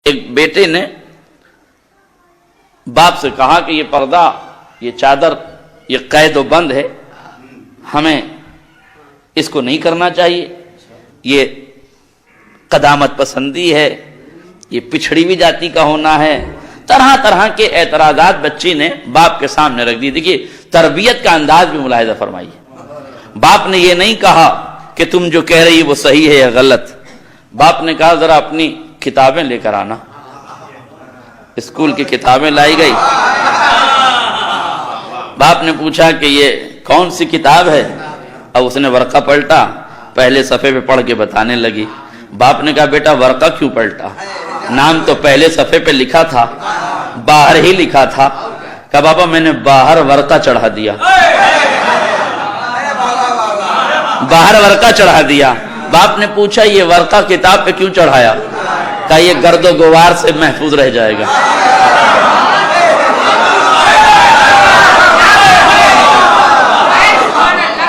ایک بیٹے نے باپ سے کہا کہ یہ پردہ، یہ چادر، یہ قید و بند ہے، ہمیں اس کو نہیں کرنا چاہیے، یہ قدامت پسندی ہے، یہ پچھڑی ہوئی جاتی کا ہونا ہے۔ طرح طرح کے اعتراضات بچی نے باپ کے سامنے رکھ دی۔ دیکھیے تربیت کا انداز بھی ملاحظہ فرمائیے۔ باپ نے یہ نہیں کہا کہ تم جو کہہ رہی وہ صحیح ہے یا غلط۔ باپ نے کہا ذرا اپنی کتابیں لے کر آنا۔ اسکول کی کتابیں لائی گئی۔ باپ نے پوچھا کہ یہ کون سی کتاب ہے؟ اب اس نے ورقہ پلٹا، پہلے صفحے پہ پڑھ کے بتانے لگی۔ باپ نے کہا بیٹا ورقہ کیوں پلٹا؟ نام تو پہلے صفحے پہ لکھا تھا، باہر ہی لکھا تھا۔ کہا بابا میں نے باہر ورقہ چڑھا دیا، باہر ورقہ چڑھا دیا۔ باپ نے پوچھا یہ ورقہ کتاب پہ کیوں چڑھایا؟ کہا یہ گرد و غبار سے محفوظ رہ جائے گا۔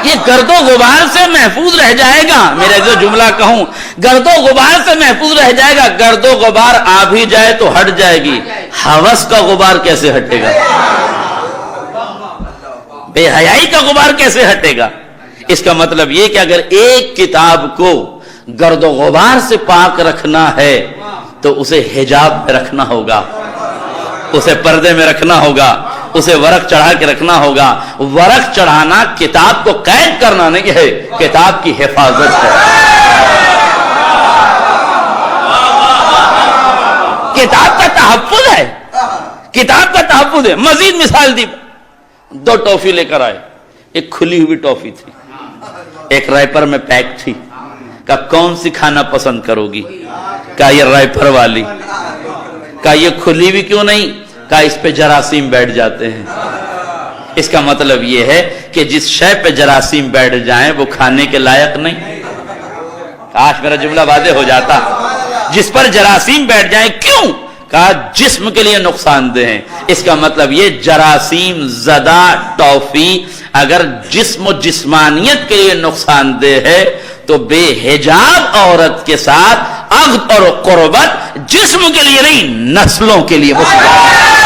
یہ گرد و غبار سے محفوظ رہ جائے گا۔ میرا جو جملہ کہوں، گرد و غبار سے محفوظ رہ جائے گا۔ گرد و غبار آ بھی جائے تو ہٹ جائے گی، ہوس کا غبار کیسے ہٹے گا؟ بے حیائی کا غبار کیسے ہٹے گا؟ اس کا مطلب یہ کہ اگر ایک کتاب کو گرد و غبار سے پاک رکھنا ہے تو اسے حجاب میں رکھنا ہوگا، اسے پردے میں رکھنا ہوگا، اسے ورق چڑھا کے رکھنا ہوگا۔ ورق چڑھانا کتاب کو قید کرنا نہیں ہے، کتاب کی حفاظت ہے۔ کتاب کا تحفظ ہے، کتاب کا تحفظ ہے۔ مزید مثال دی، دو ٹافی لے کر آئے۔ ایک کھلی ہوئی ٹافی تھی، ایک ریپر میں پیک تھی۔ کہا کون سی کھانا پسند کرو گی؟ کہا یہ ریپر والی۔ کہا یہ کھلی ہوئی کیوں نہیں؟ کہا اس پہ جراثیم بیٹھ جاتے ہیں۔ اس کا مطلب یہ ہے کہ جس شے پہ جراثیم بیٹھ جائیں وہ کھانے کے لائق نہیں۔ کاش میرا جملہ واضح ہو جاتا۔ جس پر جراثیم بیٹھ جائیں، کیوں؟ کہا جسم کے لیے نقصان دہ ہیں۔ اس کا مطلب یہ جراثیم زدہ ٹافی اگر جسم و جسمانیت کے لیے نقصان دہ ہے تو بے حجاب عورت کے ساتھ عقد اور قربت جسم کے لیے نہیں، نسلوں کے لیے مفید ہے۔